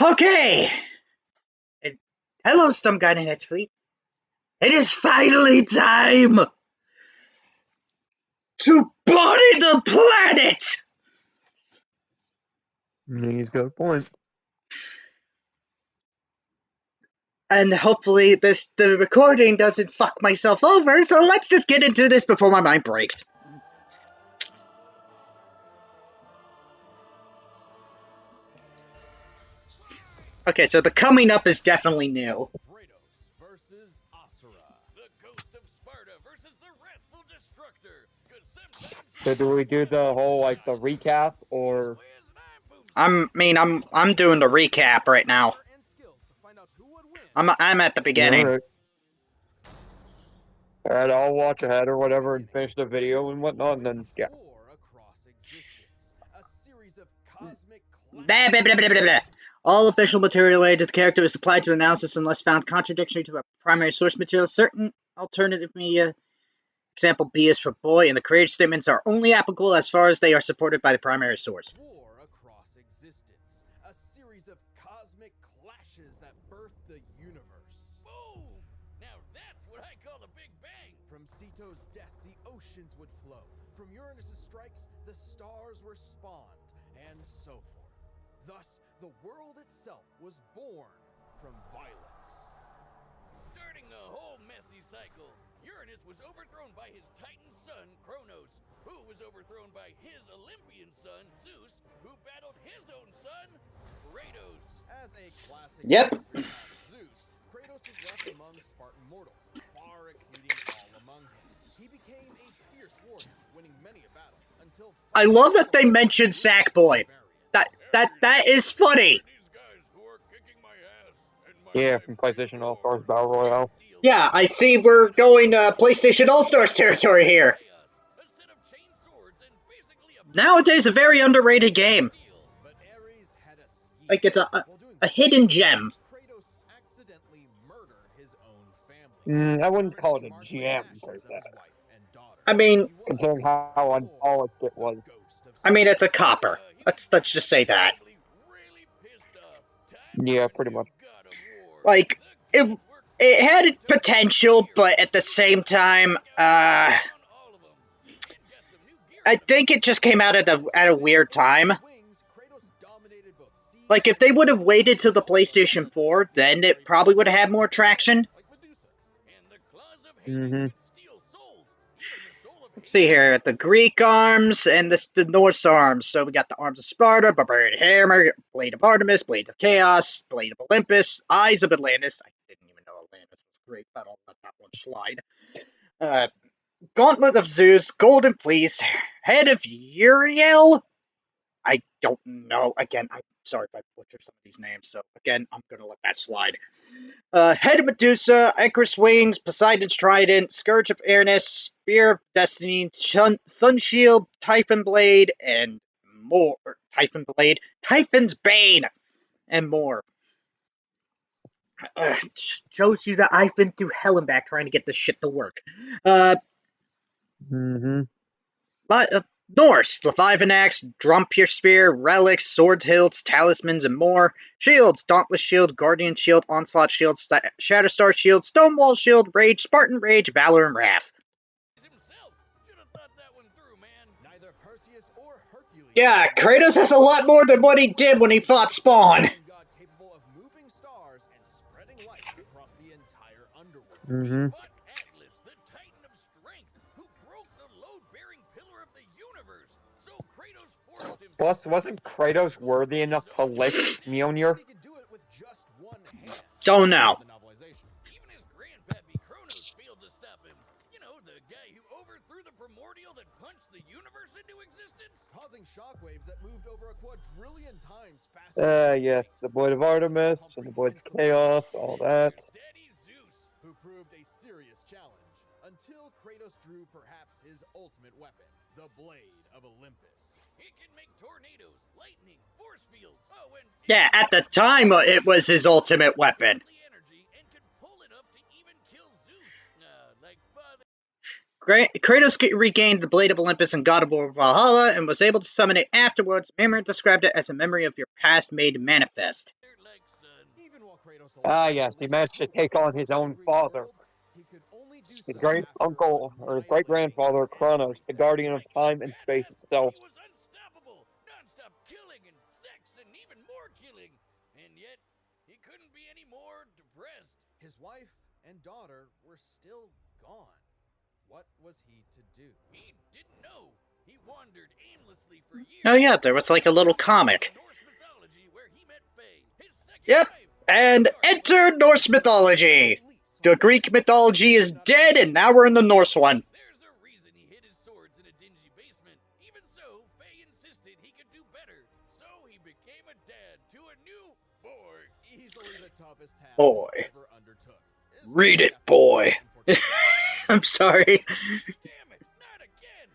Okay. And hello, Stump Guy and Hedge Fleet. It is finally time to body the planet. He's got a point. And hopefully the recording doesn't fuck myself over, so let's just get into this before my mind breaks. Okay, so the coming up is definitely new. Kratos versus Asura. The ghost of Sparta versus the wrathful destructor. So do we do the whole the recap or? I'm doing the recap right now. I'm at the beginning. All right, I'll watch ahead or whatever and finish the video and whatnot, and then yeah. Blah, blah, blah, blah, blah, blah. All official material related to the character is supplied to analysis unless found contradictory to a primary source material. Certain alternative media, example B is for boy, and the creator statements are only applicable as far as they are supported by the primary source. War across existence, a series of cosmic clashes that birthed the universe. Boom! Now that's what I call a big bang. From Ceto's death, the oceans would flow. From Uranus's strikes, the stars were spawned, and so forth. Thus, the world itself was born from violence. Starting the whole messy cycle, Uranus was overthrown by his Titan son, Kratos, who was overthrown by his Olympian son, Zeus, who battled his own son, Kratos. As a classic Zeus, Kratos was left among Spartan mortals, far exceeding all among them. He became a fierce warrior, winning many a battle, until I love that they mentioned Sackboy. That is funny. Yeah, from PlayStation All Stars Battle Royale. Yeah, I see we're going PlayStation All-Stars territory here. Nowadays, a very underrated game. Like, it's a hidden gem. I wouldn't call it a gem per se. I mean, considering how unpolished it was. I mean, it's a copper. Let's just say that. Yeah, pretty much. Like, it had potential, but at the same time, I think it just came out at a weird time. Like, if they would have waited till the PlayStation 4, then it probably would have had more traction. Let's see here, the Greek arms and the Norse arms. So we got the arms of Sparta, Barbarian Hammer, Blade of Artemis, Blade of Chaos, Blade of Olympus, Eyes of Atlantis. I didn't even know Atlantis was great, but I'll let that one slide. Gauntlet of Zeus, Golden Fleece, Head of Uriel. I don't know. Again, I'm sorry if I butcher some of these names, so again, I'm gonna let that slide. Head of Medusa, Icarus Wings, Poseidon's Trident, Scourge of Airness, Spear of Destiny, Sun Shield, Typhon Blade, and more. Typhon's Bane, and more. Shows you that I've been through hell and back trying to get this shit to work. Norse, Leviathan Axe, Drum-Pierced Spear, Relics, Swords Hilts, Talismans, and more. Shields, Dauntless Shield, Guardian Shield, Onslaught Shield, Shatterstar Shield, Stonewall Shield, Rage, Spartan Rage, Valor, and Wrath. Yeah, Kratos has a lot more than what he did when he fought Spawn. Plus, wasn't Kratos worthy enough to lift Mjolnir? Don't know. Even his grandpappy Kratos failed to stop him. You know, the guy who overthrew the primordial that punched the universe into existence, causing shockwaves that moved over a quadrillion times faster. Yes, the Blade of Artemis and the Blade of Chaos, all that. Daddy Zeus, who proved a serious challenge until Kratos drew perhaps his ultimate weapon, the Blade of Olympus. It can make tornadoes, lightning, force fields. Oh, and yeah, at the time, it was his ultimate weapon. Kratos regained the Blade of Olympus in God of War Valhalla and was able to summon it afterwards. Mimir described it as a memory of your past made manifest. Ah, yes, he managed to take on his own father, his great uncle or his great grandfather Kratos, the guardian of time and space itself. He was unstoppable, non-stop killing and sex and even more killing, and yet he couldn't be any more depressed. His wife and daughter were still gone. What was he to do? He didn't know. He wandered aimlessly for years. Oh yeah, there was like a little comic. Norse mythology where he met Faye, his second Yep, wife. and enter Norse mythology. The Greek mythology is dead, and now we're in the Norse one. There's a reason he hid his swords in a dingy basement. Even so, Faye insisted he could do better. So he became a dad to a new boy. Easily the toughest task Boy. he ever undertook. Read it, boy. I'm sorry. Damn it, not again.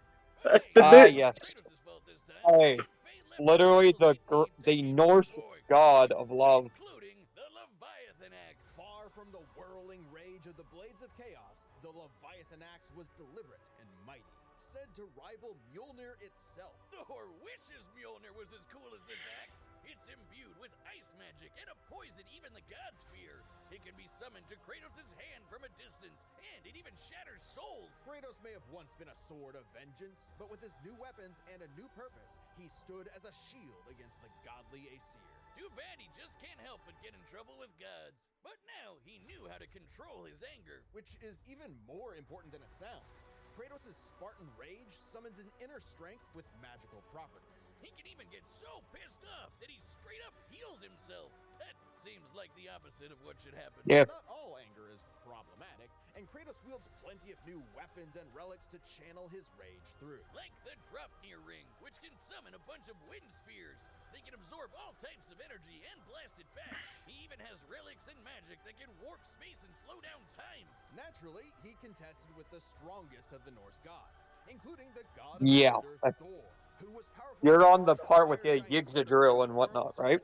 Ah, yes. Kratos' fault this time. Hey, Faye left literally Kratos' the knee taking Norse boy, god of love. including the Leviathan axe. Far from the whirling rage of the blades of chaos, the Leviathan axe was deliberate and mighty, said to rival Mjolnir itself. Thor wishes Mjolnir was as cool as this axe. It's imbued with ice magic and a poison even the gods fear. It can be summoned to Kratos' hand from a distance, and it even shatters souls. Kratos may have once been a sword of vengeance, but with his new weapons and a new purpose, he stood as a shield against the godly Asir. Too bad he just can't help but get in trouble with gods. But now he knew how to control his anger, which is even more important than it sounds. Kratos' Spartan rage summons an inner strength with magical properties. He can even get so pissed off that he straight up heals himself. That seems like the opposite of what should happen. Yes. Not all anger is problematic, and Kratos wields plenty of new weapons and relics to channel his rage through. Like the Dropnir ring, which can summon a bunch of wind spears. They can absorb all types of energy and blast it back. He even has relics and magic that can warp space and slow down time. Naturally, he contested with the strongest of the Norse gods, including the god of Yeah, thunder, Thor, who was powerful. You're on the part with the Yggdrasil and whatnot, right?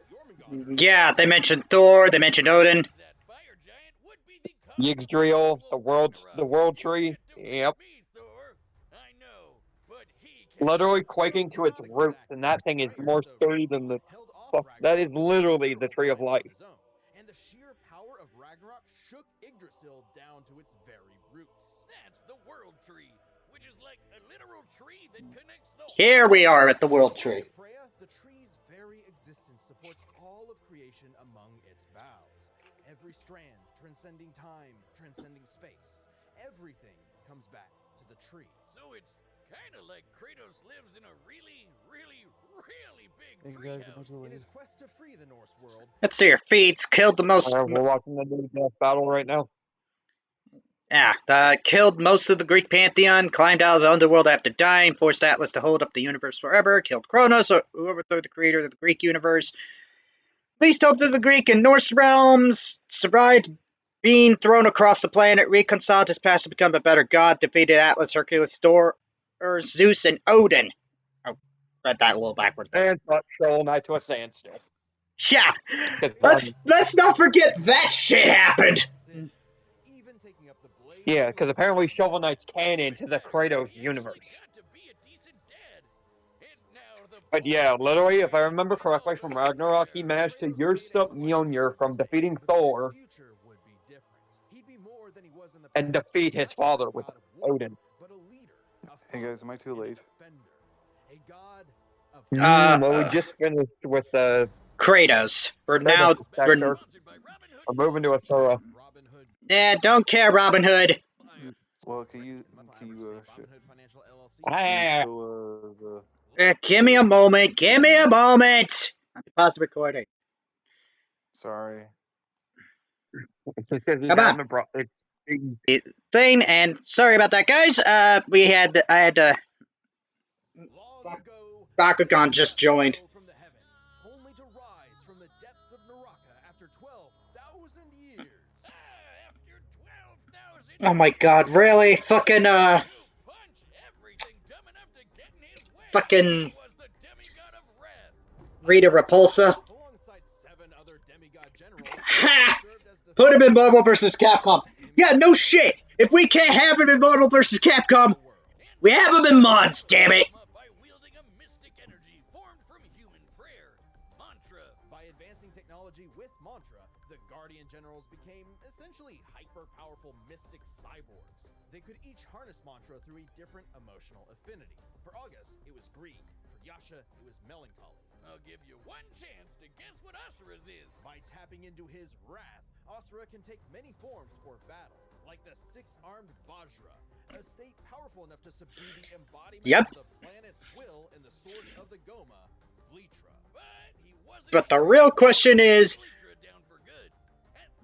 Yeah, they mentioned Thor, they mentioned Odin. That fire giant would be the cause of Yggdrasil, Ragnarok. the world You tree. can't defeat Yep. me, Thor. I know, but he can. Literally quaking to its roots, and that thing is more sturdy than the fuck. That is literally the tree of life. And the sheer power of Ragnarok shook Yggdrasil down to its very roots. That's the world tree, which is like a literal tree that connects the Here we are at the World Tree. Freya, the tree's very existence supports all of creation among its boughs. Every strand transcending time, transcending space. Everything comes back to the tree. So it's kind of like Kratos lives in a really, really, really big treehouse. In his quest to free the Norse world, Let's see, your feats killed the most. We're watching the new death battle right now. Killed most of the Greek pantheon, climbed out of the underworld after dying, forced Atlas to hold up the universe forever, killed Kronos, who overthrew the creator of the Greek universe, least hope to the Greek and Norse realms, survived being thrown across the planet, reconciled his past to become a better god, defeated Atlas, Hercules, Thor, Zeus, and Odin. Oh, read that a little backwards. And brought Shovel Knight to a standstill. Yeah, Because let's not forget that shit happened. even taking up the blade. yeah, because apparently Shovel Knight's canon to the Kratos universe. But yeah, literally, if I remember correctly from Ragnarok, he managed to usurp Mjolnir from defeating Thor and defeat his father with Odin. Hey guys, am I too late? Well, we just finished with the Kratos. We're now. We're moving to Asura. Yeah, don't care, Robin Hood. Well, can you Ah, show Give me a moment. Give me a moment. Let me pause the recording. sorry. it's because he's Come on. having a it's Thing, and sorry about that, guys. I had to. Bakugan just joined. From the heavens, only to rise from the depths of Naraka after 12,000 years. After 12,000 Oh my god, really? Fucking, fucking Rita Repulsa. Alongside 7 other demigod generals, Ha! Put him in Marvel vs. Capcom. Yeah, no shit. If we can't have it in Marvel vs. Capcom, we have them in mods, damn it! By wielding a mystic energy formed from human prayer, mantra. By advancing technology with mantra, the Guardian Generals became essentially hyper-powerful mystic cyborgs. They could each harness mantra through a different emotional affinity. For August, it was greed. For Yasha, it was melancholy. I'll give you one chance to guess what Asura's is. By tapping into his wrath, Asura can take many forms for battle, like the six-armed Vajra, a state powerful enough to subdue the embodiment of the planet's will and the source of the Goma, Vlitra. But the real question is,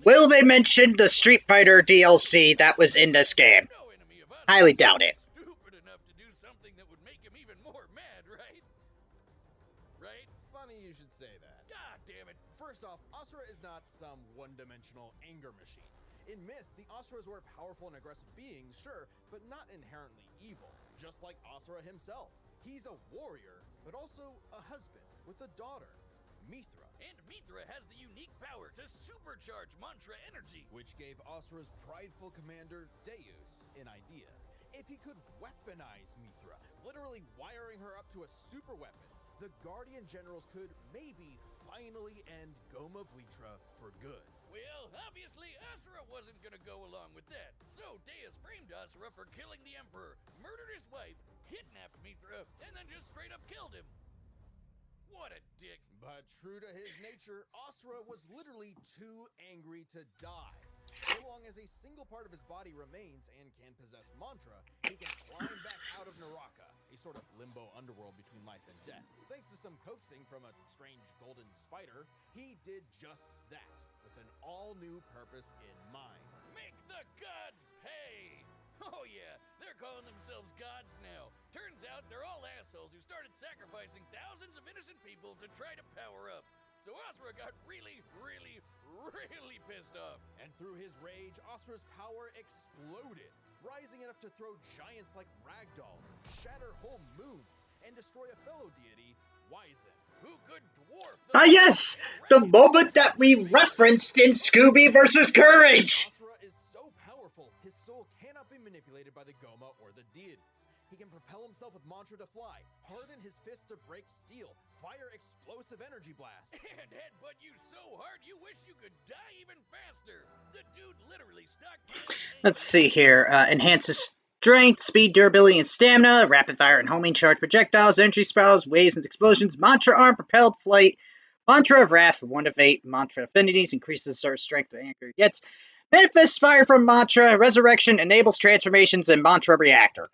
will they mention the Street Fighter DLC that was in this game? Highly doubt it. Stupid enough to do something that would make him even more mad, right? Right? Funny you should say that. God damn it. First off, Asura is not some one-dimensional anger machine. In myth, the Asuras were powerful and aggressive beings, sure, but not inherently evil, just like Asura himself. He's a warrior, but also a husband with a daughter, Mithra. And Mithra has the unique power to supercharge mantra energy, which gave Asura's prideful commander, Deus, an idea. If he could weaponize Mithra, literally wiring her up to a super weapon, the Guardian Generals could maybe finally end Goma Vlitra for good. Well, obviously Asura wasn't gonna go along with that, so Deus framed Asura for killing the Emperor, murdered his wife, kidnapped Mithra, and then just straight up killed him. What a dick. But true to his nature, Asura was literally too angry to die. So long as a single part of his body remains and can possess mantra, he can climb back out of Naraka, a sort of limbo underworld between life and death. Thanks to some coaxing from a strange golden spider, he did just that, with an all-new purpose in mind. Make the gods pay! Oh yeah, they're calling themselves gods now. Turns out they're all assholes who started sacrificing thousands of innocent people to try to power up. So Asura got really pissed off. And through his rage, Asura's power exploded, rising enough to throw giants like ragdolls, shatter whole moons, and destroy a fellow deity, Wyzen, who could dwarf the yes! The moment that we referenced in Scooby vs. Courage! Asura is so powerful, his soul cannot be manipulated by the Goma or the deities. He can propel himself with mantra to fly, harden his fists to break steel, fire explosive energy blasts, and headbutt you so hard you wish you could die even faster. The dude literally stockpiled. Let's see here. Enhances strength, speed, durability, and stamina. Rapid fire and homing charge projectiles, energy spells, waves and explosions. Mantra arm, propelled flight. Mantra of wrath, 1 of 8. Mantra affinities, increases Asura's strength the angry gets. Manifest fire from mantra. Resurrection enables transformations and mantra reactor.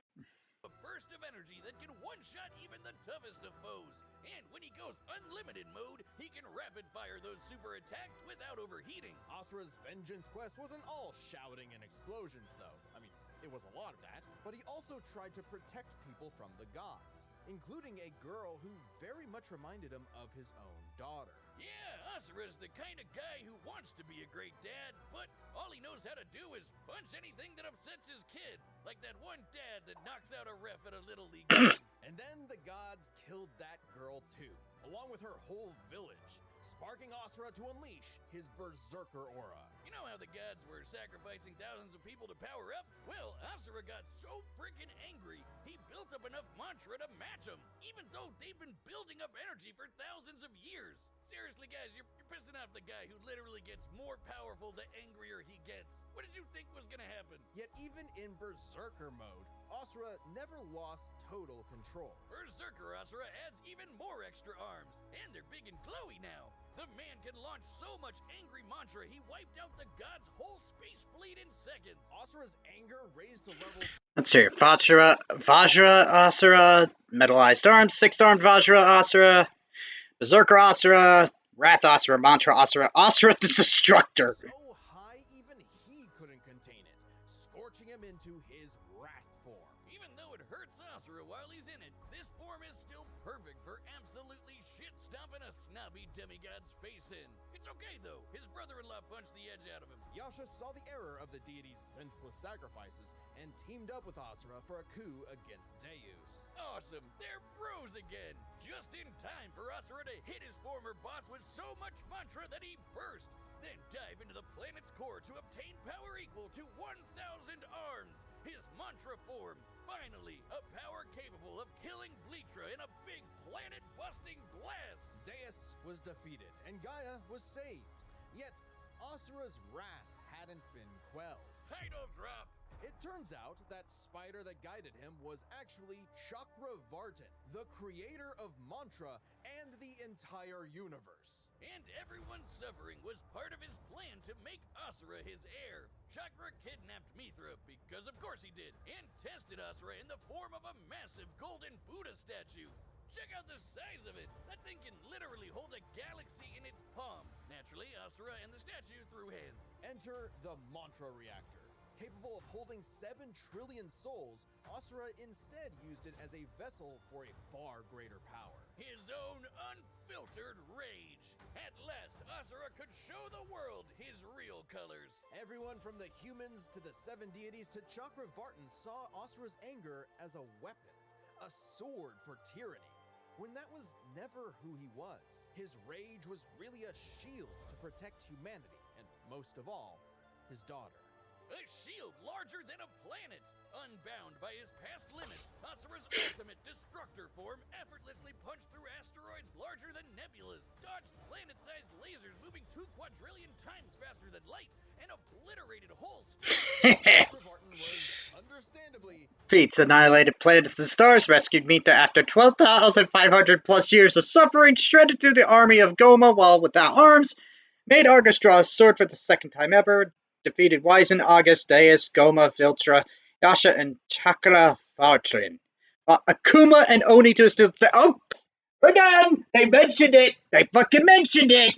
A burst of energy that can one-shot even the toughest of foes. And when he goes unlimited mode, he can rapid-fire those super attacks without overheating. Asura's vengeance quest wasn't all shouting and explosions, though. I mean, it was a lot of that, but he also tried to protect people from the gods, including a girl who very much reminded him of his own daughter. Yeah, Asura's the kind of guy who wants to be a great dad, but all he knows how to do is punch anything that upsets his kid, like that one dad that knocks out a ref at a Little League game. And then the gods killed that girl too, along with her whole village, sparking Asura to unleash his berserker aura. You know how the gods were sacrificing thousands of people to power up? Well, Asura got so freaking angry, he built up enough mantra to match them, even though they've been building up energy for thousands of years. Seriously, guys, you're pissing off the guy who literally gets more powerful the angrier he gets. What did you think was gonna happen? Yet even in berserker mode, Asura never lost total control. Berserker Asura adds even more extra arms, and they're big and glowy now. The man can launch so much angry mantra, he wiped out the god's whole space fleet in seconds. Asura's anger raised to levels... Let's see. Vajra Asura, metallized arms, 6-armed Vajra Asura, Berserker Asura, Wrath Asura, Mantra Asura, Asura the Destructor. So high, even he couldn't contain it, scorching him into his wrath form. Even though it hurts Asura while he's in it, this form is still perfect for absolutely shit-stomping a snobby demigod God's face in. It's okay though, his brother-in-law punched the edge out of him. Yasha saw the error of the deity's senseless sacrifices and teamed up with Asura for a coup against Deus. Awesome, they're bros again. Just in time for Asura to hit his former boss with so much mantra that he burst. Then dive into the planet's core to obtain power equal to 1,000 arms. His mantra form. Finally, a power capable of killing Vlitra in a big planet-busting blast. Deus was defeated, and Gaia was saved. Yet, Asura's wrath hadn't been quelled. Title drop! It turns out that spider that guided him was actually Chakravartin, the creator of mantra and the entire universe. And everyone's suffering was part of his plan to make Asura his heir. Chakra kidnapped Mithra, because of course he did, and tested Asura in the form of a massive golden Buddha statue. Check out the size of it! That thing can literally hold a galaxy in its palm. Naturally, Asura and the statue threw hands. Enter the mantra reactor. Capable of holding 7 trillion souls, Asura instead used it as a vessel for a far greater power. His own unfiltered rage. At last, Asura could show the world his real colors. Everyone from the humans to the 7 deities to Chakravartin saw Asura's anger as a weapon, a sword for tyranny, when that was never who he was. His rage was really a shield to protect humanity, and most of all, his daughter. A shield larger than a planet! Unbound by his past limits, Asura's ultimate destructor form effortlessly punched through asteroids larger than nebulas, dodged planet-sized lasers moving 2 quadrillion times faster than light, and obliterated whole stars. Chakravartin was, understandably, Feats annihilated planets and stars, rescued Mita after 12,500 plus years of suffering, shredded through the army of Goma while without arms, made Argus draw his sword for the 2nd time ever, defeated Wyzen, August, Deus, Goma, Viltra, Yasha, and Chakravartin. Akuma and Oni to still say, oh, we're done! They mentioned it! They fucking mentioned it!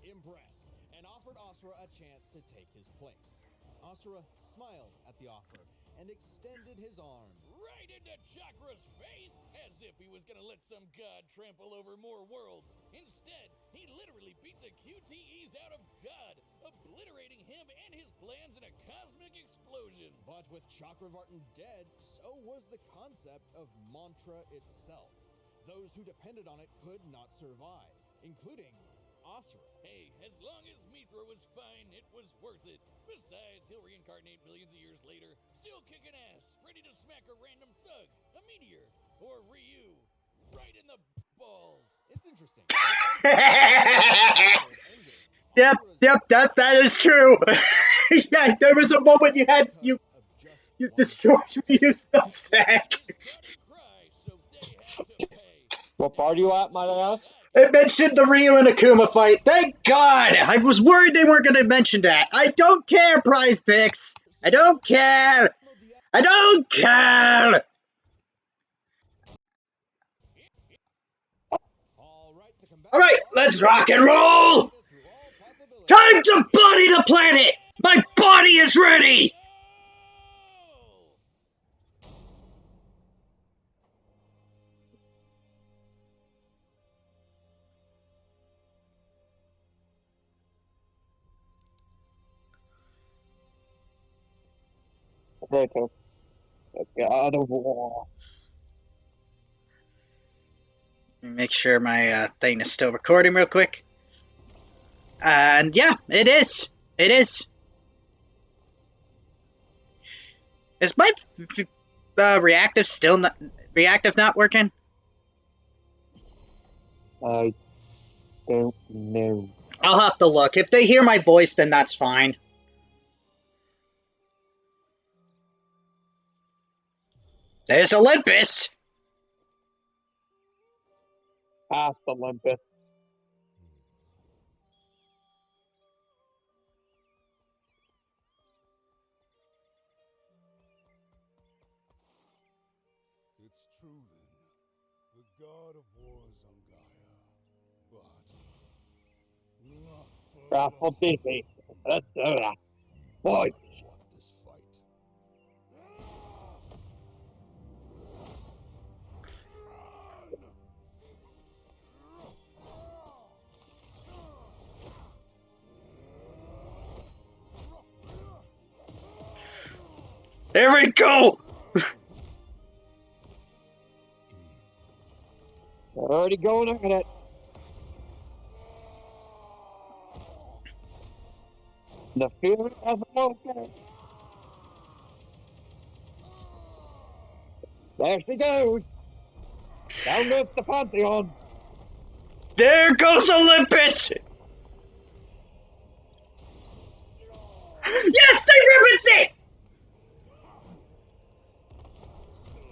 impressed and offered Asura a chance to take his place. Asura smiled at the offer and extended his arm. Right into Chakra's face, as if he was gonna let some god trample over more worlds. Instead, he literally beat the QTEs out of God, obliterating him and his plans in a cosmic explosion. But with Chakravartin dead, so was the concept of mantra itself. Those who depended on it could not survive, including Asura. Hey, as long as Mithra was fine, it was worth it. Besides, he'll reincarnate millions of years later, still kicking ass, ready to smack a random thug, a meteor, or Ryu, right in the balls. It's interesting. Yep, that is true. Yeah, there was a moment you destroyed Ryu's nutsack. What part are you at, might I ask? It mentioned the Ryu and Akuma fight. Thank God! I was worried they weren't going to mention that. I don't care, Prize Picks. I don't care. I don't care. All right, let's rock and roll. Time to body the planet. My body is ready. Kratos. The god of war. Make sure my thing is still recording real quick. And yeah, it is. It is. Is my reactive still not working? I don't know. I'll have to look. If they hear my voice, then that's fine. There's Olympus. Past Olympus. It's true then. The god of war is on Gaia. But not for Raffle busy. Let's do that. Boy. want this fight. Here we go! Already going at it. The fear of the moment. There she goes. Down goes the Pantheon. There goes Olympus! Yes, they referenced it!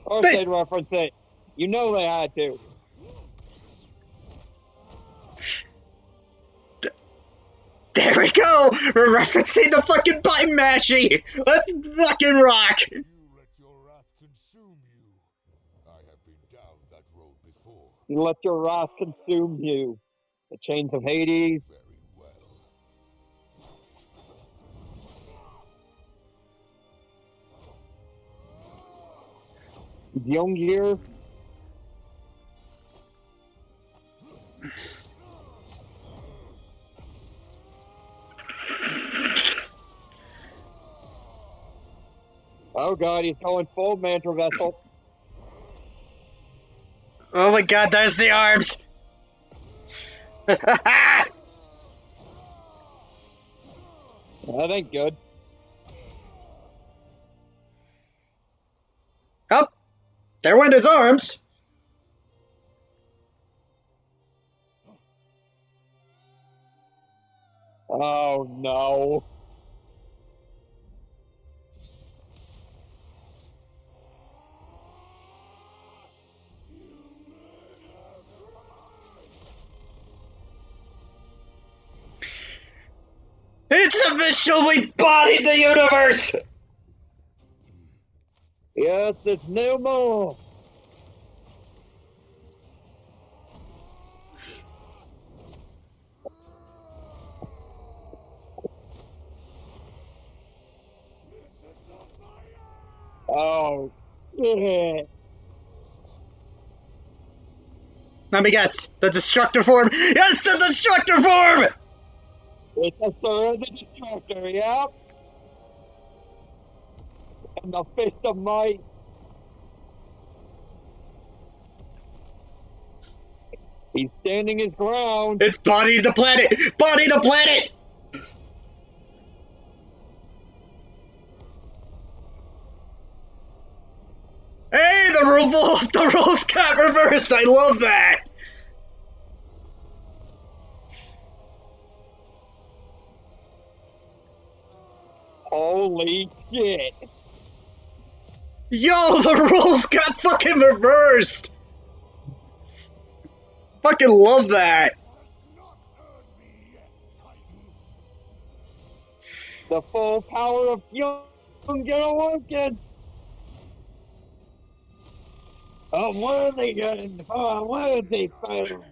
Of course they'd reference it. You know they had to. There we go! We're referencing the fucking button mashy! Let's fucking rock! You let your wrath consume you. I have been down that road before. You let your wrath consume you. The chains of Hades. Very well. Young here. Oh god, he's going full mantra vessel. Oh my god, there's the arms! That ain't good. Oh, there went his arms! Oh no. It's officially bodied the universe! Yes, it's no more. Oh, shit. Let me guess, the destructor form! Yes, the destructor form! It's Asura the Destructor, yep. And the Fist of Might. He's standing his ground. It's body the planet! Body the planet! Hey, the rules got reversed! I love that! Holy shit. Yo, the rules got fucking reversed! Fucking love that! The full power of Young get awoken. Unworthy and unworthy foe.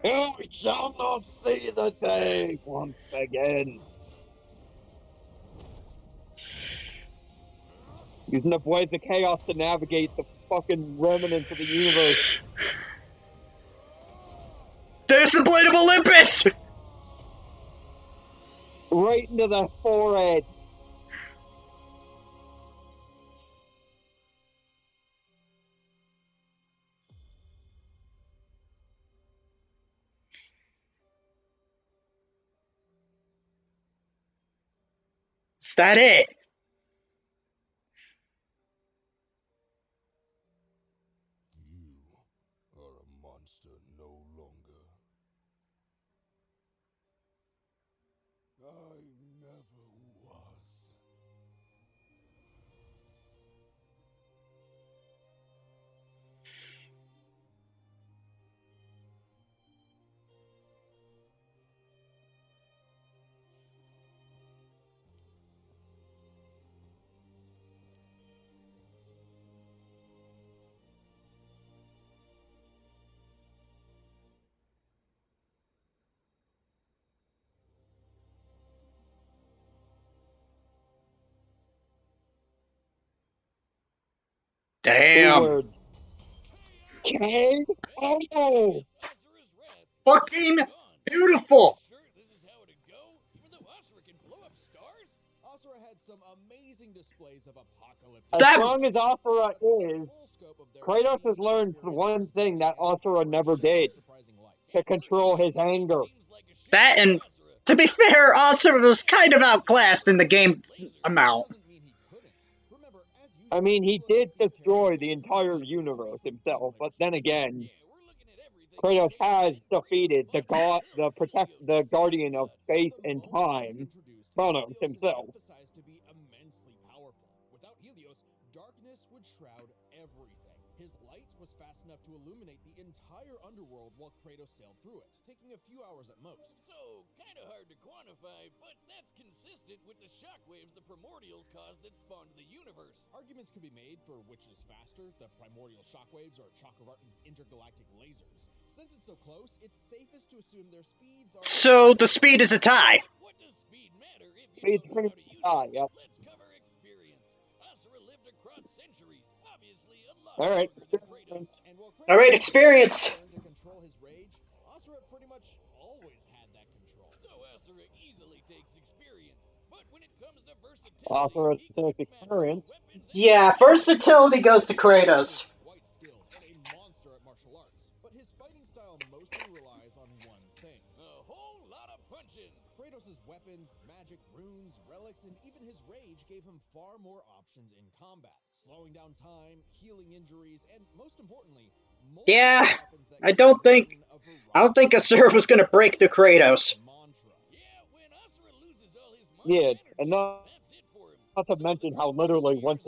You shall not see the day once again. Using the blades of chaos to navigate the fucking remnants of the universe. There's the Blade of Olympus! Right into the forehead. Is that it? You are a monster no longer. I never was. Two Damn. words. K.O. Fucking beautiful! Asura had some amazing displays of apocalyptic. As That- strong as Asura is, Kratos has learned the one thing that Asura never did: to control his anger. That, and to be fair, Asura was kind of outclassed in the game amount. I mean, he did destroy the entire universe himself, but then again, Kratos has defeated the the guardian of space and time, Kratos himself. Without Helios, darkness would shroud everything. His light was fast enough to illuminate the entire underworld while Kratos sailed through it, taking a few hours at most. So, kinda hard to quantify, but that's consistent with the shockwaves the primordials caused that spawned the universe. Arguments could be made for which is faster, the primordial shockwaves or Chakravartin's intergalactic lasers. Since it's so close, it's safest to assume their speeds are... So the speed is a tie. What does speed matter if you Speed's don't know pretty how to use it? yep. Let's cover experience. Asura lived across centuries, obviously a lot Alright. longer than Kratos. And while All right, Kratos experience. learned to control his rage, Asura pretty much always had that control. So Asura easily takes experience, but when it comes to versatility, Asura he takes couldn't match experience. the weapons and Yeah, versatility goes to Kratos. Quite skilled and a monster at martial arts, but his fighting style mostly relies on one thing. a whole lot of punching. Kratos' weapons, magic, runes, relics, and even his rage gave him far more options in combat, slowing down time, healing injuries, and most importantly, Yeah, weapons that I don't think contain a I don't think Asura was gonna break the Kratos. mantra. Yeah, when Asura loses all his Yeah, monster and energy, that's it for him. not to mention how literally once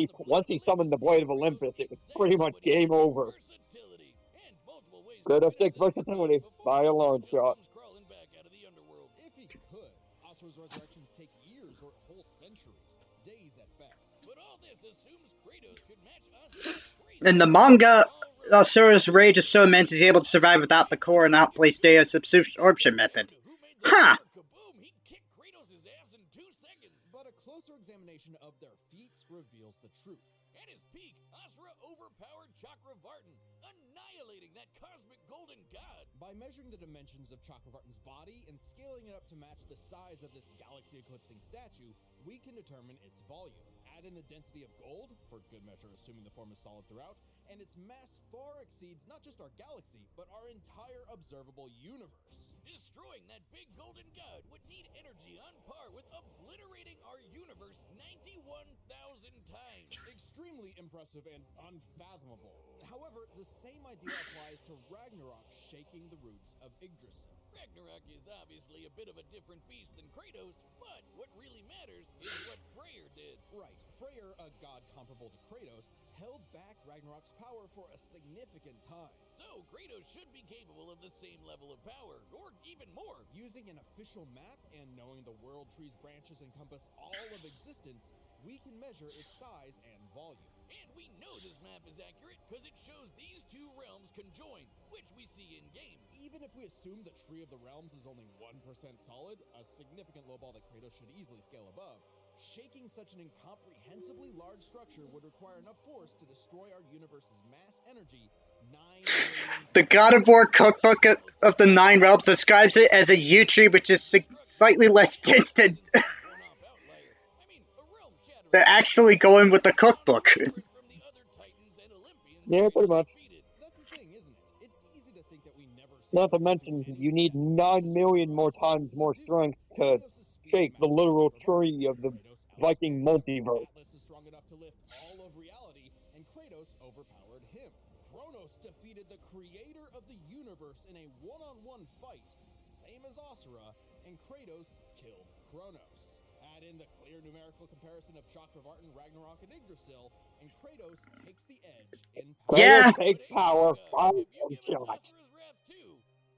he summoned the Blade of Olympus, it was pretty much game over. Versatility and multiple ways to Kratos win takes as they survive versatility before by a Asura long just shot. comes crawling back out of the underworld. If he could, Asura's resurrections take years or whole centuries, days at best. But all this assumes Kratos could match Asura's crazy. In the manga, All right. Asura's rage is so immense he's able to survive without the core and outplace Deus' absorption method. Who made the Huh. power kaboom? He kicked Kratos' ass in 2 seconds. But a closer examination of their feats reveals the truth. At his peak, Asura overpowered Chakravartin, annihilating that cosmic golden god. By measuring the dimensions of Chakravartin's body and scaling it up to match the size of this galaxy-eclipsing statue, we can determine its volume. Add in the density of gold, for good measure assuming the form is solid throughout, and its mass far exceeds not just our galaxy, but our entire observable universe. Destroying that big golden god would need energy on par with obliterating our universe 91,000 times. Extremely impressive and unfathomable. However, the same idea applies to Ragnarok shaking the roots of Yggdrasil. Ragnarok is obviously a bit of a different beast than Kratos, but what really matters is what Freyr did. Right, Freyr, a god comparable to Kratos, held back Ragnarok's power for a significant time. So Kratos should be capable of the same level of power, or even more. Using an official map and knowing the world tree's branches encompass all of existence, we can measure its size and volume. And we know this map is accurate because it shows these two realms conjoined, which we see in-game. Even if we assume the Tree of the Realms is only 1% solid, a significant lowball that Kratos should easily scale above, shaking such an incomprehensibly large structure would require enough force to destroy our universe's mass energy 9 million The God of War cookbook of the Nine Realms describes it as a yew tree which is slightly less dense than One-off outlier. I mean, a realm-shattering they're actually going with the cookbook. different from the other Titans and Olympians Yeah, pretty Kratos much. defeated. That's the thing, isn't it? It's easy to think that we never see Not to anything mention, you need 9 million more times more strength to Helios' speed shake the matches literal Chakravartin. tree of the Kratos Viking outspeeded him. multiverse. Atlas is strong enough to lift all of reality, and Kratos overpowered him. Kronos defeated the creator of the universe in a one-on-one fight, same as Asura, and Kratos killed Kronos. Add in the clear numerical comparison of Chakravartin, Ragnarok, and Yggdrasil, and Kratos takes the edge in power. Yeah. Kratos takes power by If you one give us shot. Asura's wrath too,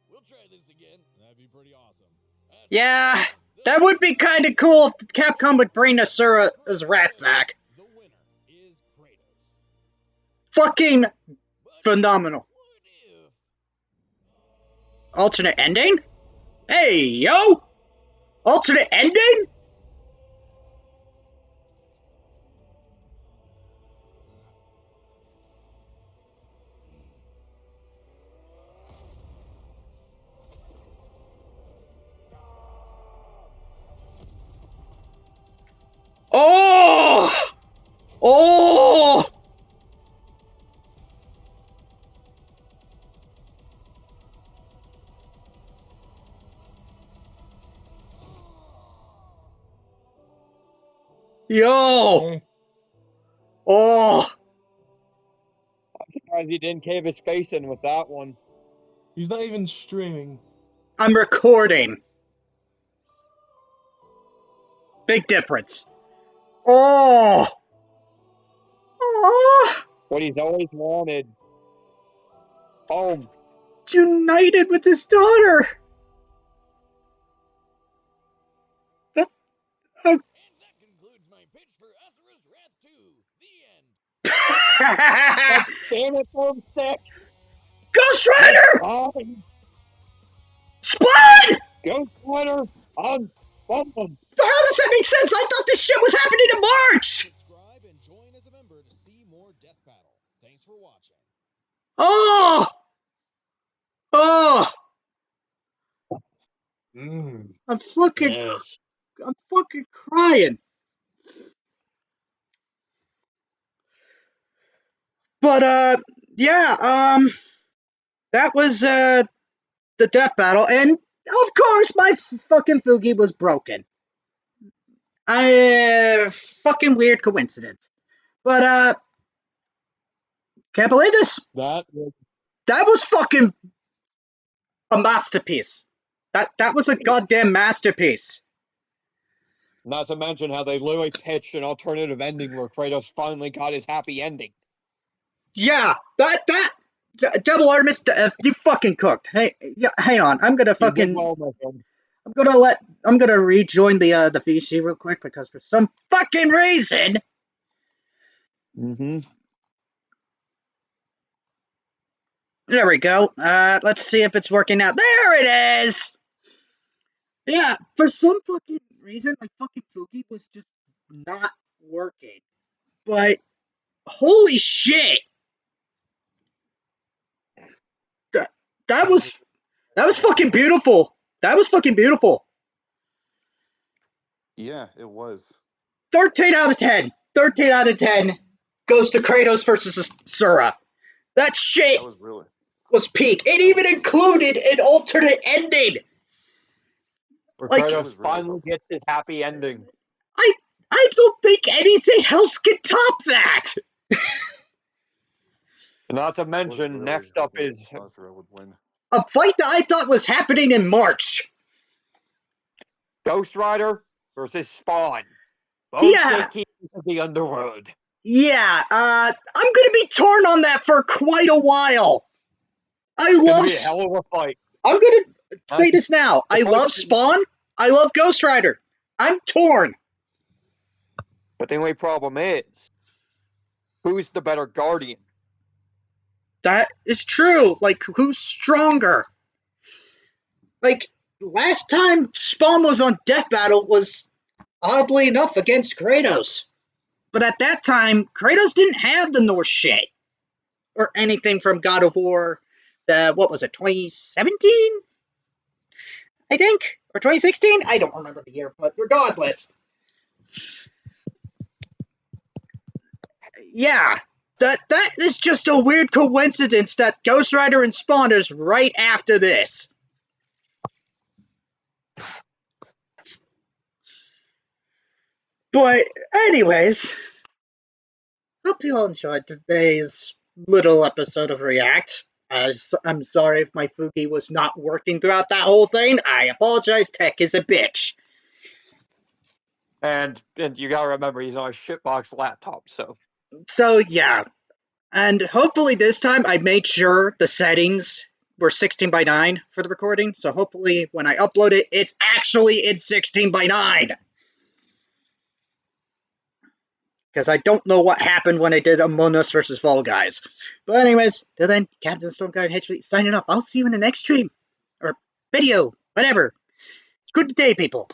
we'll try this again. That'd be pretty awesome. Asura Yeah, is the that would be kind of cool if Capcom would bring Asura's wrath back. The winner is Kratos. Fucking But phenomenal. what if... Alternate ending? Hey, yo! Alternate ending? Oh! Yo! Okay. Oh! I'm surprised he didn't cave his face in with that one. He's not even streaming. I'm recording. Big difference. Oh! Oh! What he's always wanted. Oh, United with his daughter! That, And that concludes my pitch for Asura's Wrath 2. The end. damn it, Boomstick! Ghost Yes, Rider! fine. Spawn! Ghost Rider on Bumble. How does that make sense? I thought this shit was happening in March! Subscribe and join as a member to see more Death Battle. Thanks for watching. Oh! Oh! I'm fucking Yes. crying. But yeah, that was the death battle, and of course my fucking Fugi was broken. Fucking weird coincidence. But can't believe this. That was That was fucking a masterpiece. That was a goddamn masterpiece. not to mention how they literally pitched an alternative ending where Kratos finally got his happy ending. Yeah, Double Artemis, you fucking cooked. Hey, yeah, hang on. I'm gonna You did fucking. well, my friend. I'm gonna rejoin the VC real quick because for some fucking reason. Mm-hmm. There we go. Let's see if it's working out. There it is! Yeah, for some fucking reason, my fucking Fuki was just not working. But, holy shit! That was fucking beautiful. That was fucking beautiful. Yeah, it was. 13 out of 10. 13 out of 10 goes to Kratos versus Asura. That shit That was really. was peak. It even included an alternate ending. Where Like, Kratos was really finally helpful. gets his happy ending. I don't think anything else can top that. Not to I was mention, really next up hoping is Asura would win. A fight that I thought was happening in March. Ghost Rider versus Spawn. Both Yeah. gatekeepers of the underworld. Yeah, I'm gonna be torn on that for quite a while. It's gonna be a hell of a fight. I'm gonna say this now. I The love first- Spawn. I love Ghost Rider. I'm torn. But the only problem is, who's the better guardian? That is true. Like, who's stronger? Like, last time Spawn was on Death Battle was, oddly enough, against Kratos. But at that time, Kratos didn't have the Norse shit. Or anything from God of War, what was it, 2017? I think? Or 2016? I don't remember the year, but regardless. Yeah, that is just a weird coincidence that Ghost Rider and Spawn is right after this. But anyways, hope you all enjoyed today's little episode of React. I'm sorry if my Fuki was not working throughout that whole thing. I apologize, tech is a bitch. And you gotta remember, he's on a shitbox laptop, so. So yeah, and hopefully this time I made sure the settings were 16:9 for the recording, so hopefully when I upload it, it's actually in 16:9. Because I don't know what happened when I did Among Us versus Fall Guys. But anyways, till then, Captain Stormguard and Hedgewolf signing off. I'll see you in the next stream. Or video, whatever. Good day, people.